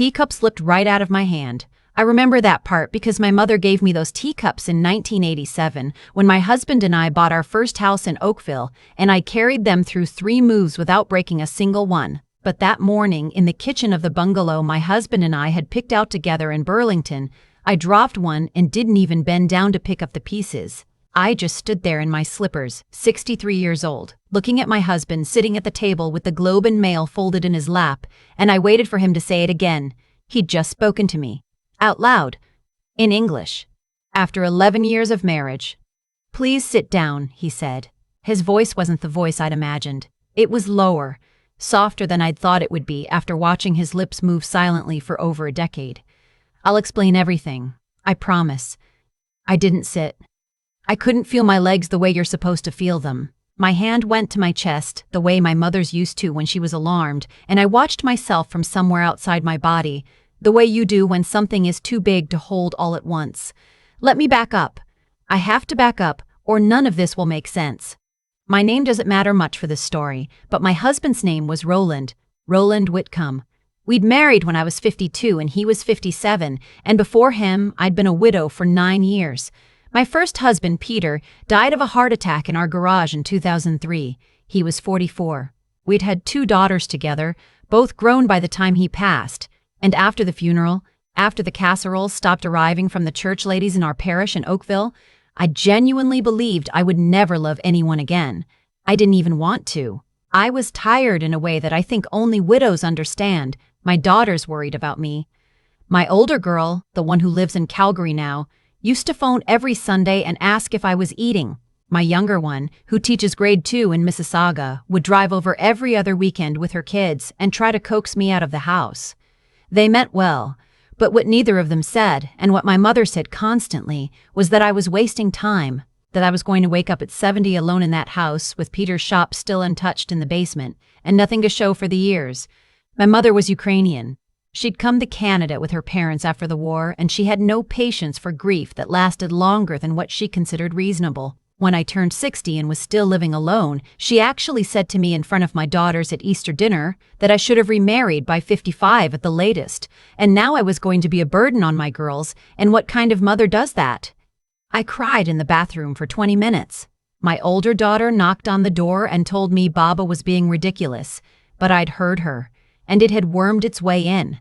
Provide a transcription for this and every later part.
Teacup slipped right out of my hand. I remember that part because my mother gave me those teacups in 1987 when my husband and I bought our first house in Oakville, and I carried them through 3 moves without breaking a single one. But that morning, in the kitchen of the bungalow my husband and I had picked out together in Burlington, I dropped one and didn't even bend down to pick up the pieces. I just stood there in my slippers, 63 years old, looking at my husband sitting at the table with the Globe and Mail folded in his lap, and I waited for him to say it again. He'd just spoken to me. Out loud. In English. After 11 years of marriage. "Please sit down," he said. His voice wasn't the voice I'd imagined. It was lower, softer than I'd thought it would be after watching his lips move silently for over a decade. "I'll explain everything. I promise." I didn't sit. I couldn't feel my legs the way you're supposed to feel them. My hand went to my chest, the way my mother's used to when she was alarmed, and I watched myself from somewhere outside my body, the way you do when something is too big to hold all at once. Let me back up. I have to back up, or none of this will make sense. My name doesn't matter much for this story, but my husband's name was Roland Whitcomb. We'd married when I was 52 and he was 57, and before him, I'd been a widow for 9 years. My first husband, Peter, died of a heart attack in our garage in 2003. He was 44. We'd had 2 daughters together, both grown by the time he passed. And after the funeral, after the casseroles stopped arriving from the church ladies in our parish in Oakville, I genuinely believed I would never love anyone again. I didn't even want to. I was tired in a way that I think only widows understand. My daughters worried about me. My older girl, the one who lives in Calgary now, used to phone every Sunday and ask if I was eating. My younger one, who teaches grade 2 in Mississauga, would drive over every other weekend with her kids and try to coax me out of the house. They meant well, but what neither of them said, and what my mother said constantly, was that I was wasting time, that I was going to wake up at 70 alone in that house with Peter's shop still untouched in the basement, and nothing to show for the years. My mother was Ukrainian. She'd come to Canada with her parents after the war, and she had no patience for grief that lasted longer than what she considered reasonable. When I turned 60 and was still living alone, she actually said to me in front of my daughters at Easter dinner that I should have remarried by 55 at the latest, and now I was going to be a burden on my girls, and what kind of mother does that? I cried in the bathroom for 20 minutes. My older daughter knocked on the door and told me Baba was being ridiculous, but I'd heard her, and it had wormed its way in.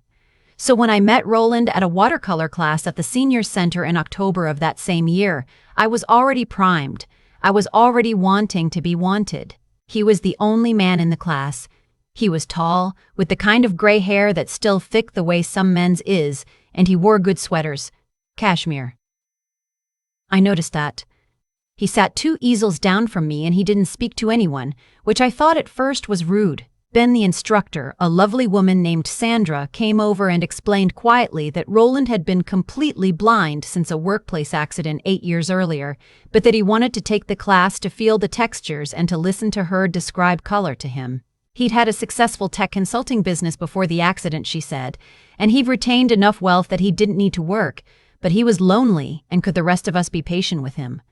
So when I met Roland at a watercolor class at the Senior Center in October of that same year, I was already primed. I was already wanting to be wanted. He was the only man in the class. He was tall, with the kind of gray hair that's still thick the way some men's is, and he wore good sweaters. Cashmere. I noticed that. He sat 2 easels down from me and he didn't speak to anyone, which I thought at first was rude. Ben, the instructor, a lovely woman named Sandra, came over and explained quietly that Roland had been completely blind since a workplace accident 8 years earlier, but that he wanted to take the class to feel the textures and to listen to her describe color to him. He'd had a successful tech consulting business before the accident, she said, and he'd retained enough wealth that he didn't need to work, but he was lonely, and could the rest of us be patient with him?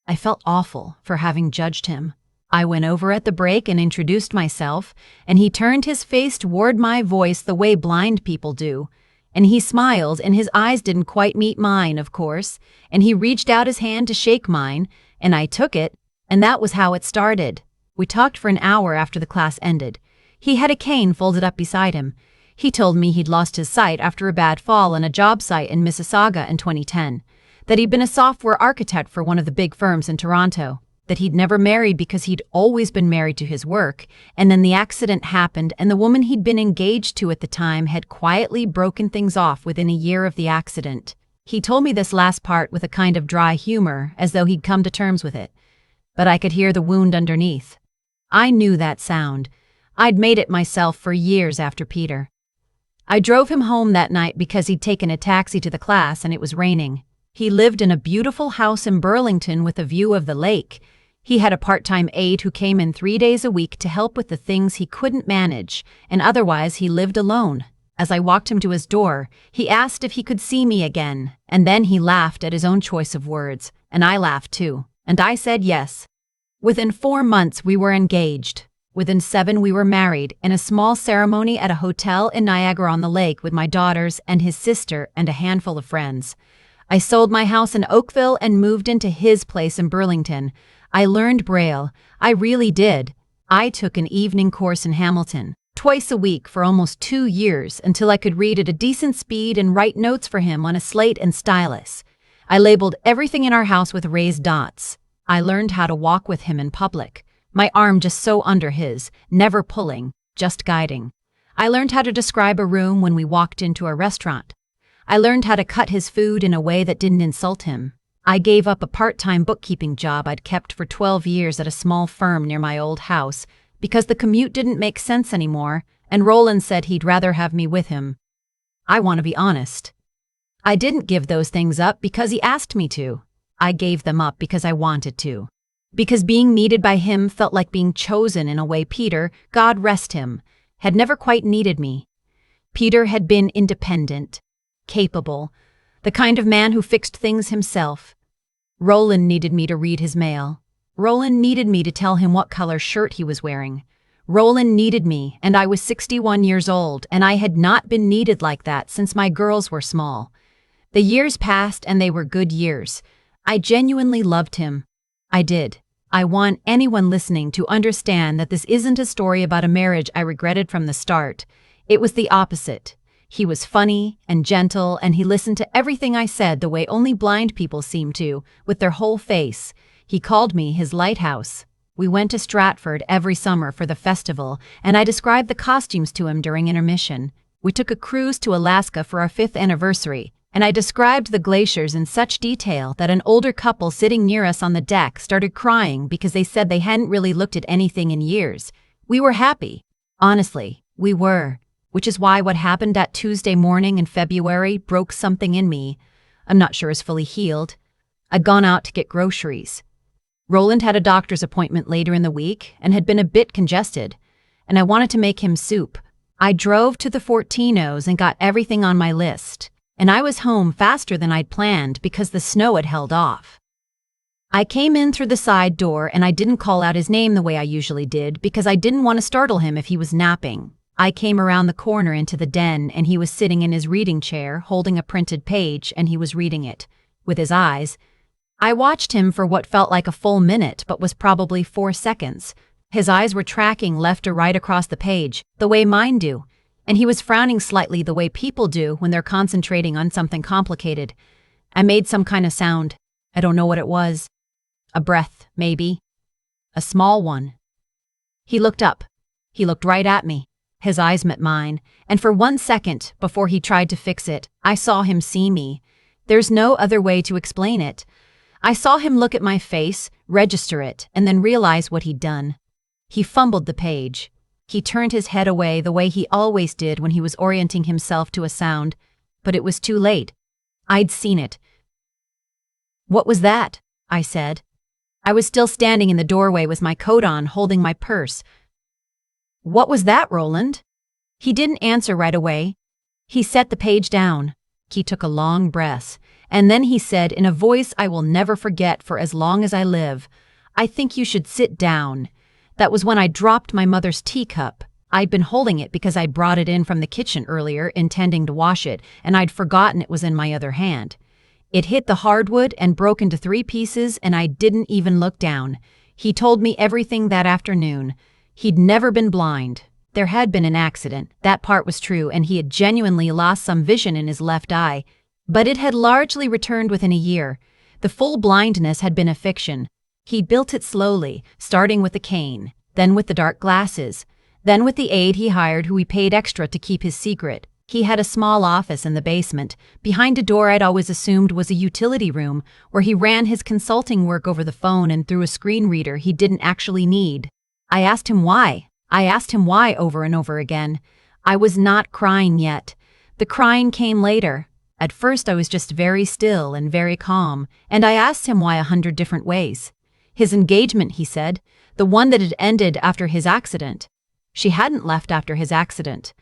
I felt awful for having judged him. I went over at the break and introduced myself, and he turned his face toward my voice the way blind people do. And he smiled, and his eyes didn't quite meet mine, of course, and he reached out his hand to shake mine, and I took it, and that was how it started. We talked for an hour after the class ended. He had a cane folded up beside him. He told me he'd lost his sight after a bad fall on a job site in Mississauga in 2010, that he'd been a software architect for one of the big firms in Toronto, that he'd never married because he'd always been married to his work, and then the accident happened and the woman he'd been engaged to at the time had quietly broken things off within a year of the accident. He told me this last part with a kind of dry humor, as though he'd come to terms with it. But I could hear the wound underneath. I knew that sound. I'd made it myself for years after Peter. I drove him home that night because he'd taken a taxi to the class and it was raining. He lived in a beautiful house in Burlington with a view of the lake. He had a part-time aide who came in 3 days a week to help with the things he couldn't manage, and otherwise he lived alone. As I walked him to his door, he asked if he could see me again, and then he laughed at his own choice of words, and I laughed too, and I said yes. Within 4 months we were engaged. Within 7, we were married in a small ceremony at a hotel in Niagara-on-the-Lake with my daughters and his sister and a handful of friends. I sold my house in Oakville and moved into his place in Burlington. I learned Braille. I really did. I took an evening course in Hamilton, twice a week for almost 2 years until I could read at a decent speed and write notes for him on a slate and stylus. I labeled everything in our house with raised dots. I learned how to walk with him in public. My arm just so under his, never pulling, just guiding. I learned how to describe a room when we walked into a restaurant. I learned how to cut his food in a way that didn't insult him. I gave up a part-time bookkeeping job I'd kept for 12 years at a small firm near my old house because the commute didn't make sense anymore, and Roland said he'd rather have me with him. I want to be honest. I didn't give those things up because he asked me to. I gave them up because I wanted to. Because being needed by him felt like being chosen in a way Peter, God rest him, had never quite needed me. Peter had been independent, capable, the kind of man who fixed things himself. Roland needed me to read his mail. Roland needed me to tell him what color shirt he was wearing. Roland needed me, and I was 61 years old, and I had not been needed like that since my girls were small. The years passed, and they were good years. I genuinely loved him. I did. I want anyone listening to understand that this isn't a story about a marriage I regretted from the start. It was the opposite. He was funny and gentle, and he listened to everything I said the way only blind people seem to, with their whole face. He called me his lighthouse. We went to Stratford every summer for the festival, and I described the costumes to him during intermission. We took a cruise to Alaska for our 5th anniversary, and I described the glaciers in such detail that an older couple sitting near us on the deck started crying because they said they hadn't really looked at anything in years. We were happy. Honestly, we were. Which is why what happened that Tuesday morning in February broke something in me. I'm not sure it's fully healed. I'd gone out to get groceries. Roland had a doctor's appointment later in the week and had been a bit congested, and I wanted to make him soup. I drove to the Fortinos and got everything on my list. And I was home faster than I'd planned because the snow had held off. I came in through the side door and I didn't call out his name the way I usually did because I didn't want to startle him if he was napping. I came around the corner into the den and he was sitting in his reading chair holding a printed page and he was reading it, with his eyes. I watched him for what felt like a full minute but was probably 4 seconds. His eyes were tracking left or right across the page, the way mine do. And he was frowning slightly the way people do when they're concentrating on something complicated. I made some kind of sound. I don't know what it was. A breath, maybe. A small one. He looked up. He looked right at me. His eyes met mine, and for 1 second, before he tried to fix it, I saw him see me. There's no other way to explain it. I saw him look at my face, register it, and then realize what he'd done. He fumbled the page. He turned his head away the way he always did when he was orienting himself to a sound, but it was too late. I'd seen it. "What was that?" I said. I was still standing in the doorway with my coat on, holding my purse. "What was that, Roland?" He didn't answer right away. He set the page down. He took a long breath, and then he said in a voice I will never forget for as long as I live, "I think you should sit down." That was when I dropped my mother's teacup. I'd been holding it because I'd brought it in from the kitchen earlier, intending to wash it, and I'd forgotten it was in my other hand. It hit the hardwood and broke into 3 pieces, and I didn't even look down. He told me everything that afternoon. He'd never been blind. There had been an accident, that part was true, and he had genuinely lost some vision in his left eye. But it had largely returned within a year. The full blindness had been a fiction. He built it slowly, starting with the cane, then with the dark glasses, then with the aide he hired who he paid extra to keep his secret. He had a small office in the basement, behind a door I'd always assumed was a utility room, where he ran his consulting work over the phone and through a screen reader he didn't actually need. I asked him why. Over and over again. I was not crying yet. The crying came later. At first I was just very still and very calm, and I asked him why 100 different ways. His engagement, he said, the one that had ended after his accident. She hadn't left after his accident.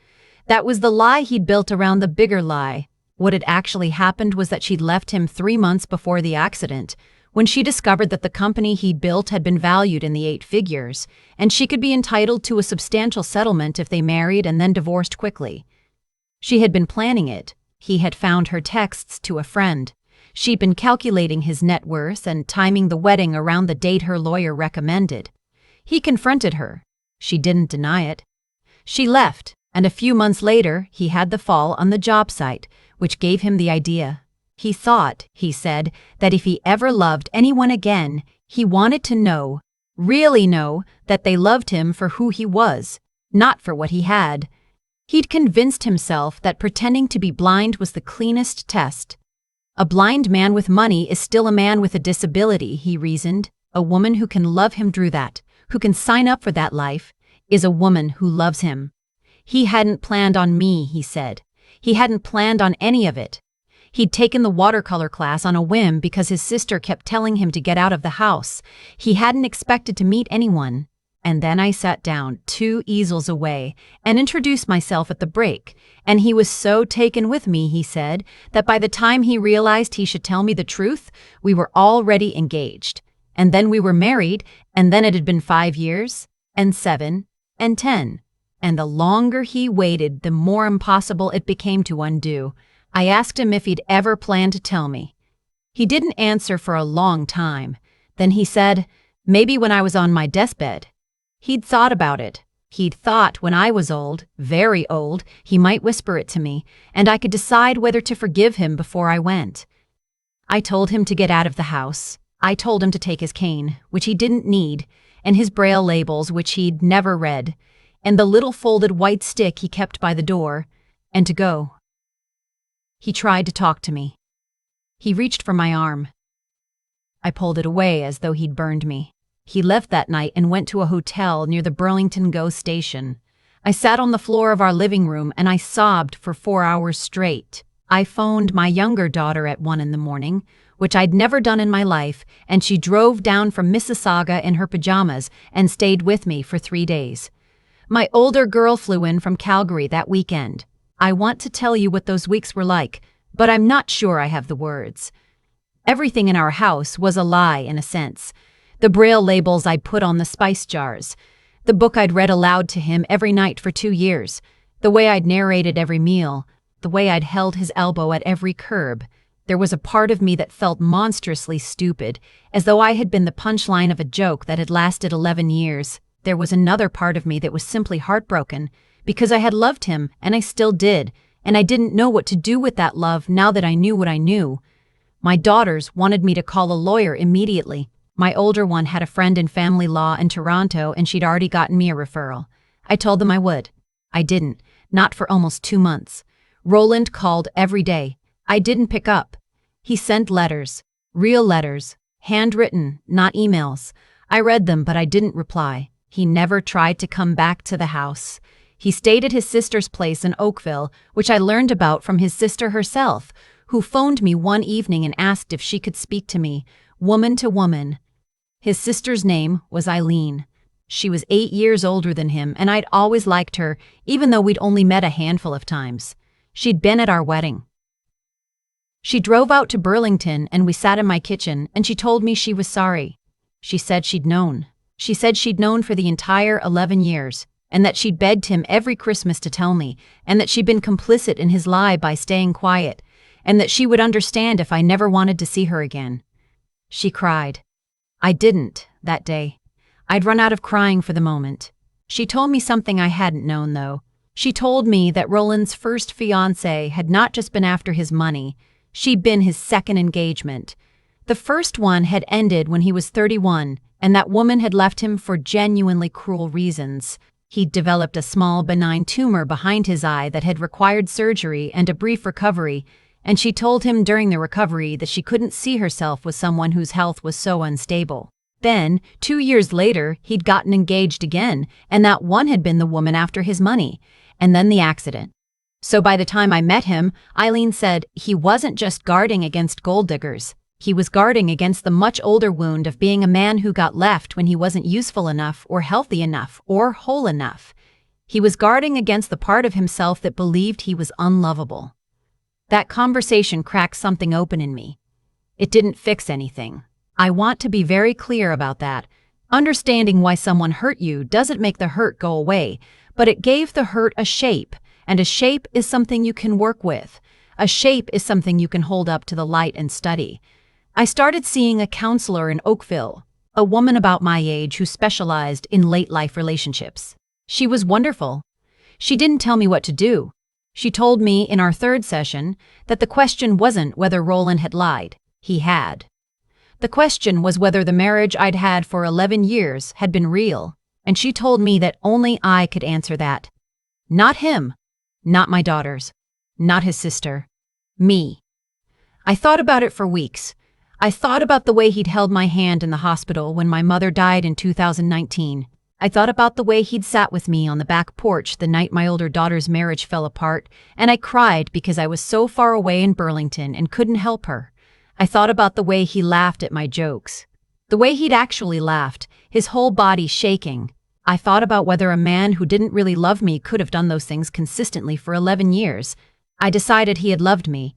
That was the lie he'd built around the bigger lie. What had actually happened was that she'd left him 3 months before the accident, when she discovered that the company he'd built had been valued in the 8 figures, and she could be entitled to a substantial settlement if they married and then divorced quickly. She had been planning it. He had found her texts to a friend. She'd been calculating his net worth and timing the wedding around the date her lawyer recommended. He confronted her. She didn't deny it. She left, and a few months later, he had the fall on the job site, which gave him the idea. He thought, he said, that if he ever loved anyone again, he wanted to know, really know, that they loved him for who he was, not for what he had. He'd convinced himself that pretending to be blind was the cleanest test. A blind man with money is still a man with a disability, he reasoned. A woman who can love him through that, who can sign up for that life, is a woman who loves him. He hadn't planned on me, he said. He hadn't planned on any of it. He'd taken the watercolor class on a whim because his sister kept telling him to get out of the house. He hadn't expected to meet anyone. And then I sat down 2 easels away and introduced myself at the break, and he was so taken with me, he said, that by the time he realized he should tell me the truth, we were already engaged. And then we were married, and then it had been 5 years, and 7, and 10. And the longer he waited, the more impossible it became to undo. I asked him if he'd ever planned to tell me. He didn't answer for a long time. Then he said, maybe when I was on my deathbed. He'd thought about it. He'd thought when I was old, very old, he might whisper it to me, and I could decide whether to forgive him before I went. I told him to get out of the house. I told him to take his cane, which he didn't need, and his Braille labels, which he'd never read, and the little folded white stick he kept by the door, and to go. He tried to talk to me. He reached for my arm. I pulled it away as though he'd burned me. He left that night and went to a hotel near the Burlington GO station. I sat on the floor of our living room and I sobbed for 4 hours straight. I phoned my younger daughter at 1 a.m, which I'd never done in my life, and she drove down from Mississauga in her pajamas and stayed with me for 3 days. My older girl flew in from Calgary that weekend. I want to tell you what those weeks were like, but I'm not sure I have the words. Everything in our house was a lie in a sense. The Braille labels I'd put on the spice jars, the book I'd read aloud to him every night for 2 years, the way I'd narrated every meal, the way I'd held his elbow at every curb. There was a part of me that felt monstrously stupid, as though I had been the punchline of a joke that had lasted 11 years. There was another part of me that was simply heartbroken, because I had loved him, and I still did, and I didn't know what to do with that love now that I knew what I knew. My daughters wanted me to call a lawyer immediately. My older one had a friend in family law in Toronto, and she'd already gotten me a referral. I told them I would. I didn't, not for almost 2 months. Roland called every day. I didn't pick up. He sent letters, real letters, handwritten, not emails. I read them, but I didn't reply. He never tried to come back to the house. He stayed at his sister's place in Oakville, which I learned about from his sister herself, who phoned me one evening and asked if she could speak to me, woman to woman. His sister's name was Eileen. She was 8 years older than him, and I'd always liked her, even though we'd only met a handful of times. She'd been at our wedding. She drove out to Burlington, and we sat in my kitchen, and she told me she was sorry. She said she'd known. She said she'd known for the entire 11 years, and that she'd begged him every Christmas to tell me, and that she'd been complicit in his lie by staying quiet, and that she would understand if I never wanted to see her again. She cried. I didn't, that day. I'd run out of crying for the moment. She told me something I hadn't known, though. She told me that Roland's first fiancée had not just been after his money, she'd been his second engagement. The first one had ended when he was 31, and that woman had left him for genuinely cruel reasons. He'd developed a small benign tumor behind his eye that had required surgery and a brief recovery, and she told him during the recovery that she couldn't see herself with someone whose health was so unstable. Then, 2 years later, he'd gotten engaged again, and that one had been the woman after his money, and then the accident. So by the time I met him, Eileen said he wasn't just guarding against gold diggers. He was guarding against the much older wound of being a man who got left when he wasn't useful enough or healthy enough or whole enough. He was guarding against the part of himself that believed he was unlovable. That conversation cracked something open in me. It didn't fix anything. I want to be very clear about that. Understanding why someone hurt you doesn't make the hurt go away, but it gave the hurt a shape, and a shape is something you can work with. A shape is something you can hold up to the light and study. I started seeing a counselor in Oakville, a woman about my age who specialized in late-life relationships. She was wonderful. She didn't tell me what to do. She told me in our third session that the question wasn't whether Roland had lied. He had. The question was whether the marriage I'd had for 11 years had been real, and she told me that only I could answer that. Not him. Not my daughters. Not his sister. Me. I thought about it for weeks. I thought about the way he'd held my hand in the hospital when my mother died in 2019. I thought about the way he'd sat with me on the back porch the night my older daughter's marriage fell apart, and I cried because I was so far away in Burlington and couldn't help her. I thought about the way he laughed at my jokes. The way he'd actually laughed, his whole body shaking. I thought about whether a man who didn't really love me could have done those things consistently for 11 years. I decided he had loved me.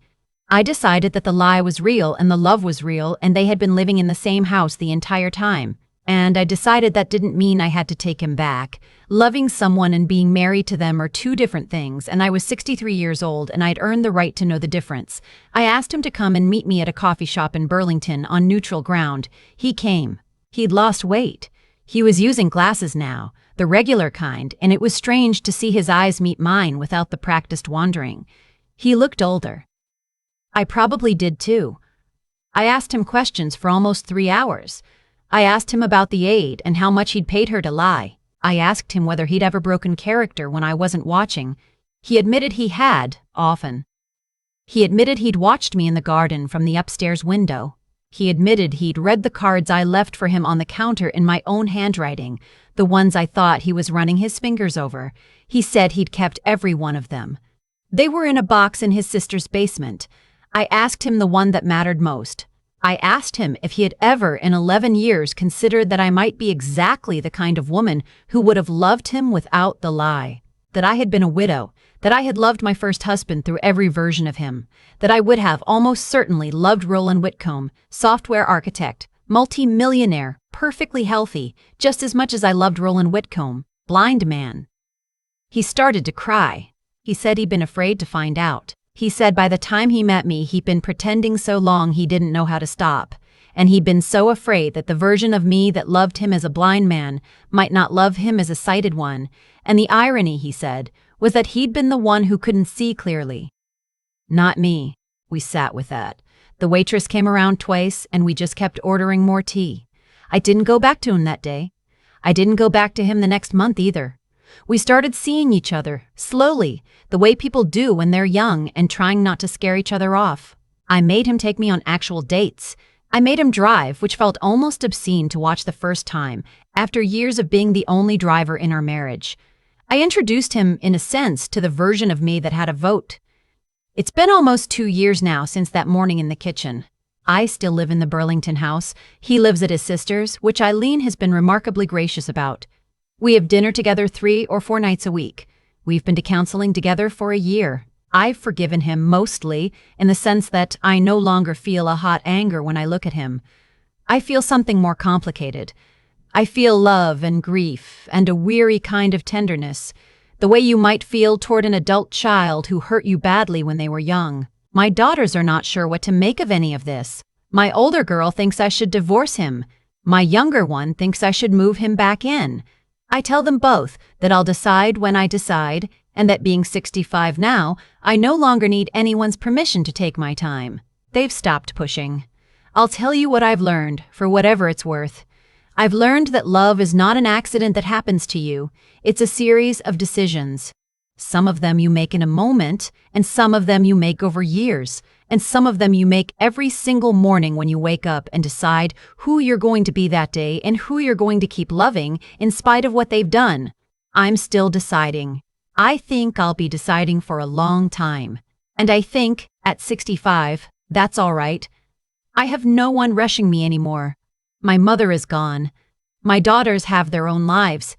I decided that the lie was real and the love was real and they had been living in the same house the entire time. And I decided that didn't mean I had to take him back. Loving someone and being married to them are two different things, and I was 63 years old and I'd earned the right to know the difference. I asked him to come and meet me at a coffee shop in Burlington on neutral ground. He came. He'd lost weight. He was using glasses now, the regular kind, and it was strange to see his eyes meet mine without the practiced wandering. He looked older. I probably did too. I asked him questions for almost 3 hours. I asked him about the aide and how much he'd paid her to lie. I asked him whether he'd ever broken character when I wasn't watching. He admitted he had, often. He admitted he'd watched me in the garden from the upstairs window. He admitted he'd read the cards I left for him on the counter in my own handwriting, the ones I thought he was running his fingers over. He said he'd kept every one of them. They were in a box in his sister's basement. I asked him the one that mattered most. I asked him if he had ever in 11 years considered that I might be exactly the kind of woman who would have loved him without the lie. That I had been a widow, that I had loved my first husband through every version of him, that I would have almost certainly loved Roland Whitcomb, software architect, multi-millionaire, perfectly healthy, just as much as I loved Roland Whitcomb, blind man. He started to cry. He said he'd been afraid to find out. He said by the time he met me, he'd been pretending so long he didn't know how to stop, and he'd been so afraid that the version of me that loved him as a blind man might not love him as a sighted one, and the irony, he said, was that he'd been the one who couldn't see clearly. Not me. We sat with that. The waitress came around twice, and we just kept ordering more tea. I didn't go back to him that day. I didn't go back to him the next month either. We started seeing each other, slowly, the way people do when they're young and trying not to scare each other off. I made him take me on actual dates. I made him drive, which felt almost obscene to watch the first time, after years of being the only driver in our marriage. I introduced him, in a sense, to the version of me that had a vote. It's been almost 2 years now since that morning in the kitchen. I still live in the Burlington house. He lives at his sister's, which Eileen has been remarkably gracious about. We have dinner together 3 or 4 nights a week. We've been to counseling together for a year. I've forgiven him mostly, in the sense that I no longer feel a hot anger when I look at him. I feel something more complicated. I feel love and grief and a weary kind of tenderness, the way you might feel toward an adult child who hurt you badly when they were young. My daughters are not sure what to make of any of this. My older girl thinks I should divorce him. My younger one thinks I should move him back in. I tell them both that I'll decide when I decide, and that being 65 now, I no longer need anyone's permission to take my time. They've stopped pushing. I'll tell you what I've learned, for whatever it's worth. I've learned that love is not an accident that happens to you. It's a series of decisions. Some of them you make in a moment, and some of them you make over years, and some of them you make every single morning when you wake up and decide who you're going to be that day and who you're going to keep loving in spite of what they've done. I'm still deciding. I think I'll be deciding for a long time. And I think, at 65, that's all right. I have no one rushing me anymore. My mother is gone. My daughters have their own lives.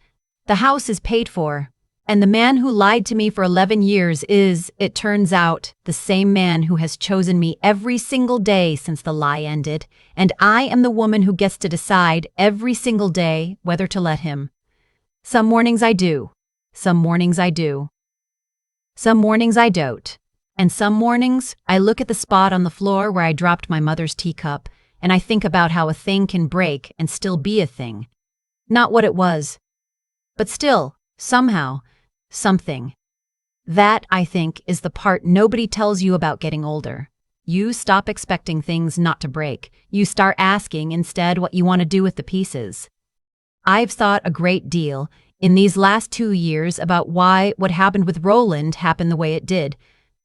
The house is paid for. And the man who lied to me for 11 years is, it turns out, the same man who has chosen me every single day since the lie ended, and I am the woman who gets to decide every single day whether to let him. Some mornings I do. Some mornings I do. Some mornings I don't. And some mornings, I look at the spot on the floor where I dropped my mother's teacup, and I think about how a thing can break and still be a thing. Not what it was, but still, somehow, something. That, I think, is the part nobody tells you about getting older. You stop expecting things not to break. You start asking instead what you want to do with the pieces. I've thought a great deal in these last 2 years about why what happened with Roland happened the way it did.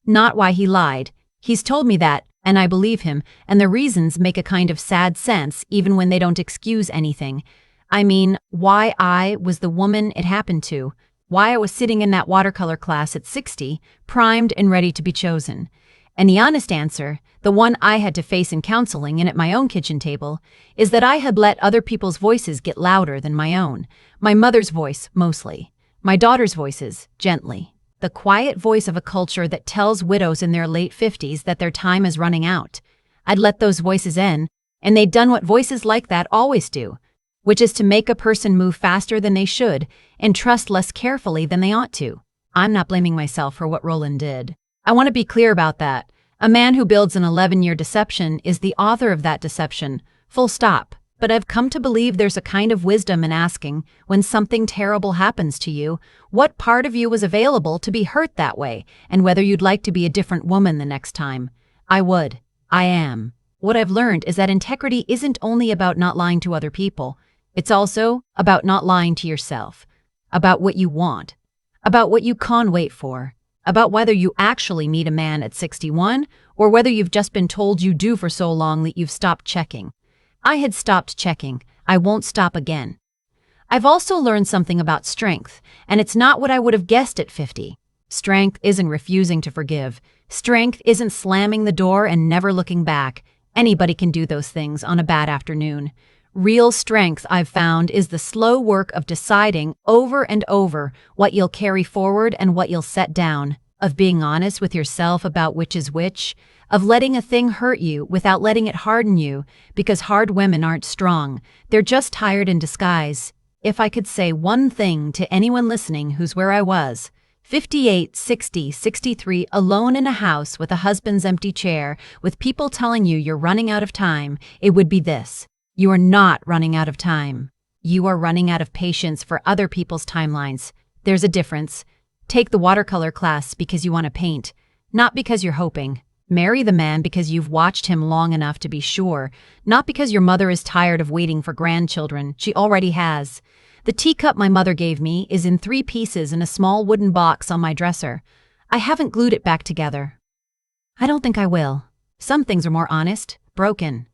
Not why he lied. He's told me that, and I believe him, and the reasons make a kind of sad sense even when they don't excuse anything. I mean, why I was the woman it happened to. Why I was sitting in that watercolor class at 60, primed and ready to be chosen. And the honest answer, the one I had to face in counseling and at my own kitchen table, is that I had let other people's voices get louder than my own. My mother's voice, mostly. My daughter's voices, gently. The quiet voice of a culture that tells widows in their late 50s that their time is running out. I'd let those voices in, and they'd done what voices like that always do, which is to make a person move faster than they should and trust less carefully than they ought to. I'm not blaming myself for what Roland did. I want to be clear about that. A man who builds an 11-year deception is the author of that deception, full stop. But I've come to believe there's a kind of wisdom in asking, when something terrible happens to you, what part of you was available to be hurt that way, and whether you'd like to be a different woman the next time. I would. I am. What I've learned is that integrity isn't only about not lying to other people. It's also about not lying to yourself, about what you want, about what you can't wait for, about whether you actually meet a man at 61 or whether you've just been told you do for so long that you've stopped checking. I had stopped checking. I won't stop again. I've also learned something about strength, and it's not what I would have guessed at 50. Strength isn't refusing to forgive. Strength isn't slamming the door and never looking back. Anybody can do those things on a bad afternoon. Real strength, I've found, is the slow work of deciding over and over what you'll carry forward and what you'll set down, of being honest with yourself about which is which, of letting a thing hurt you without letting it harden you, because hard women aren't strong. They're just tired in disguise. If I could say one thing to anyone listening who's where I was, 58, 60, 63, alone in a house with a husband's empty chair, with people telling you you're running out of time, it would be this. You are not running out of time. You are running out of patience for other people's timelines. There's a difference. Take the watercolor class because you want to paint, not because you're hoping. Marry the man because you've watched him long enough to be sure, not because your mother is tired of waiting for grandchildren. She already has. The teacup my mother gave me is in 3 pieces in a small wooden box on my dresser. I haven't glued it back together. I don't think I will. Some things are more honest, broken.